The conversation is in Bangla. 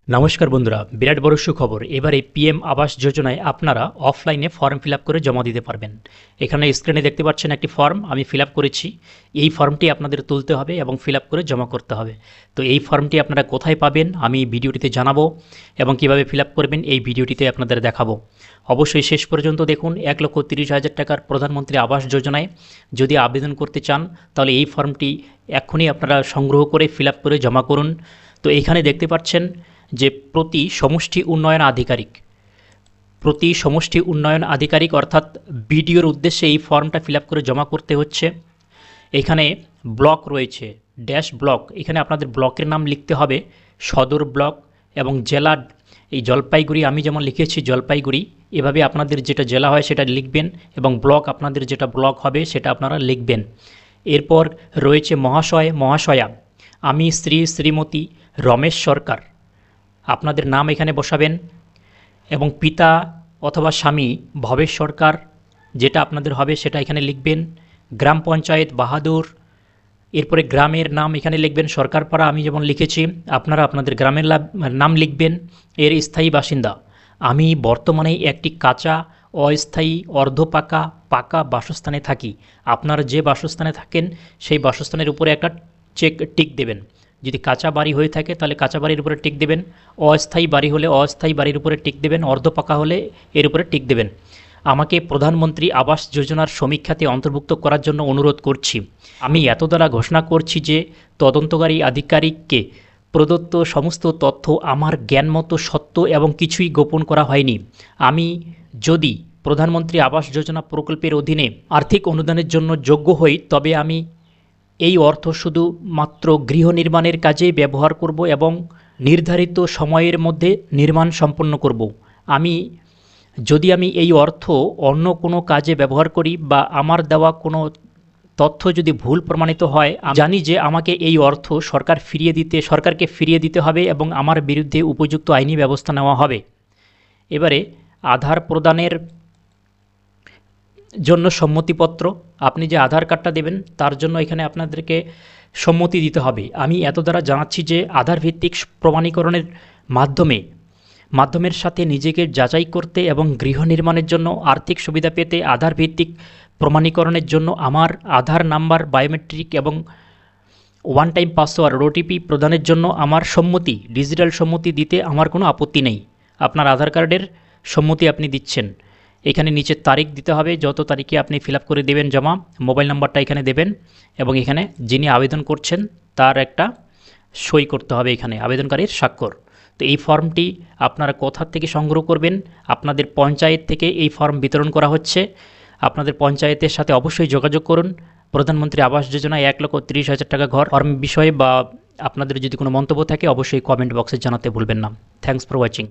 নমস্কার বন্ধুরা, বিরাট বড় সুখবর। এবারে পিএম আবাস যোজনায় আপনারা অফলাইনে ফর্ম ফিল আপ করে জমা দিতে পারবেন। এখানে স্ক্রিনে দেখতে পাচ্ছেন একটি ফর্ম আমি ফিল আপ করেছি। এই ফর্মটি আপনাদের তুলতে হবে এবং ফিল আপ করে জমা করতে হবে। তো এই ফর্মটি আপনারা কোথায় পাবেন আমি ভিডিওটিতে জানাবো এবং কিভাবে ফিল আপ করবেন এই ভিডিওটিতে আপনাদের দেখাবো। অবশ্যই শেষ পর্যন্ত দেখুন। 1,30,000 টাকার প্রধানমন্ত্রী আবাস যোজনায় যদি আবেদন করতে চান তাহলে এই ফর্মটি এক্ষুনি আপনারা সংগ্রহ করে ফিল আপ করে জমা করুন। তো এইখানে দেখতে পাচ্ছেন যে প্রতি সমষ্টি উন্নয়ন আধিকারিক অর্থাৎ বিডিওর উদ্দেশ্যে এই ফর্মটা ফিল আপ করে জমা করতে হচ্ছে। এখানে ব্লক রয়েছে, ড্যাশ ব্লক, এখানে আপনাদের ব্লকের নাম লিখতে হবে, সদর ব্লক এবং জেলা। এই জলপাইগুড়ি আমি যেমন লিখেছি জলপাইগুড়ি, এভাবে আপনাদের যেটা জেলা হয় সেটা লিখবেন এবং ব্লক আপনাদের যেটা ব্লক হবে সেটা আপনারা লিখবেন। এরপর রয়েছে মহাশয় মহাশয়া, আমি শ্রী শ্রীমতী রমেশ সরকার, আপনাদের নাম এখানে বসাবেন এবং পিতা অথবা স্বামী ভবেশ সরকার যেটা আপনাদের হবে সেটা এখানে লিখবেন। গ্রাম পঞ্চায়েত বাহাদুর, এরপরে গ্রামের নাম এখানে লিখবেন সরকারপাড়া আমি যেমন লিখেছি, আপনারা আপনাদের গ্রামের নাম লিখবেন। এর স্থায়ী বাসিন্দা, আমি বর্তমানে একটি কাঁচা, অস্থায়ী, অর্ধপাকা, পাকা বাসস্থানে থাকি। আপনারা যে বাসস্থানে থাকেন সেই বাসস্থানের উপরে একটা টিক দেবেন। যদি কাঁচা বাড়ি হয়ে থাকে তাহলে কাঁচা বাড়ির উপরে টিক দেবেন, অস্থায়ী বাড়ি হলে অস্থায়ী বাড়ির উপরে টিক দেবেন, অর্ধপাকা হলে এর উপরে টিক দেবেন। আমাকে প্রধানমন্ত্রী আবাস যোজনার সমীক্ষাতে অন্তর্ভুক্ত করার জন্য অনুরোধ করছি। আমি এত দ্বারা ঘোষণা করছি যে তদন্তকারী আধিকারিককে প্রদত্ত সমস্ত তথ্য আমার জ্ঞানমতো সত্য এবং কিছুই গোপন করা হয়নি। আমি যদি প্রধানমন্ত্রী আবাস যোজনা প্রকল্পের অধীনে আর্থিক অনুদানের জন্য যোগ্য হই তবে আমি এই অর্থ শুধু মাত্র গৃহ নির্মাণের কাজেই ব্যবহার করব এবং নির্ধারিত সময়ের মধ্যে নির্মাণ সম্পন্ন করব। যদি আমি এই অর্থ অন্য কোনো কাজে ব্যবহার করি বা আমার দেওয়া কোনো তথ্য যদি ভুল প্রমাণিত হয়, জানি যে আমাকে এই অর্থ সরকারকে ফিরিয়ে দিতে হবে এবং আমার বিরুদ্ধে উপযুক্ত আইনি ব্যবস্থা নেওয়া হবে। এবারে আধার প্রদানের জন্য সম্মতিপত্র, আপনি যে আধার কার্ডটা দেবেন তার জন্য এখানে আপনাদেরকে সম্মতি দিতে হবে। আমি এত দ্বারা জানাচ্ছি যে আধার ভিত্তিক প্রমাণীকরণের মাধ্যমের সাথে নিজেকে যাচাই করতে এবং গৃহ নির্মাণের জন্য আর্থিক সুবিধা পেতে আধার ভিত্তিক প্রমাণীকরণের জন্য আমার আধার নাম্বার, বায়োমেট্রিক এবং ওয়ান টাইম পাসওয়ার্ড ওটিপি প্রদানের জন্য আমার সম্মতি, ডিজিটাল সম্মতি দিতে আমার কোনো আপত্তি নেই। আপনার আধার কার্ডের সম্মতি আপনি দিচ্ছেন। এখানে নিচে তারিখ দিতে হবে, যত তারিখে আপনি ফিল আপ করে দেবেন জমা, মোবাইল নাম্বারটা এখানে দেবেন এবং এখানে যিনি আবেদন করছেন তার একটা সই করতে হবে, এখানে আবেদনকারীর স্বাক্ষর। তো এই ফর্মটি আপনারা কোথা থেকে সংগ্রহ করবেন? আপনাদের পঞ্চায়েত থেকে এই ফর্ম বিতরণ করা হচ্ছে। আপনাদের পঞ্চায়েতের সাথে অবশ্যই যোগাযোগ করুন। প্রধানমন্ত্রী আবাস যোজনায় 1,30,000 টাকা ঘর ফর্ম বিষয়ে বা আপনাদের যদি কোনো মন্তব্য থাকে অবশ্যই কমেন্ট বক্সে জানাতে ভুলবেন না। Thanks for watching.